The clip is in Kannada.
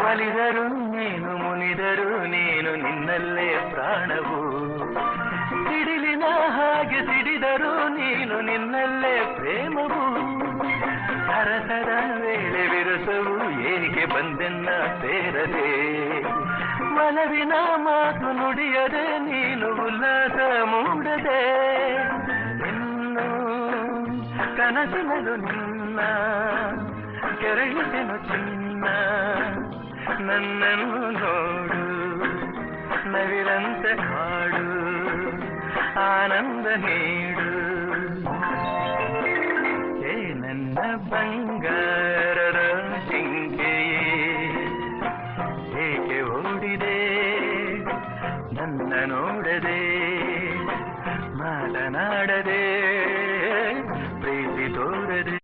ಒಲಿದರು ನೀನು ಮುನಿದರು ನೀನು ನಿನ್ನಲ್ಲೇ ಪ್ರಾಣವು ಸಿಡಿಲಿನ ಹಾಗೆ ಸಿಡಿದರು ನೀನು ನಿನ್ನಲ್ಲೇ ಪ್ರೇಮವು ಹರಸದ ವೇಳೆ ವಿರಸವು ಏಕೆ ಬಂದೆನ್ನ ಸೇರದೆ ಮನವಿನ ಮಾತು ನುಡಿಯದೆ ನೀನು ಉಲ್ಲಾಸ ಮೂಡದೆ ಇನ್ನು ಕನಸಿನಲು ನಿನ್ನ ಕೆರಳಿಸೆನು ಚಿನ್ನ ನನ್ನನ್ನು ನೋಡು ನವಿರಂತೆ ಹಾಡು ಆನಂದ ನೀಡು ಏ ನನ್ನ ಬಂಗಾರ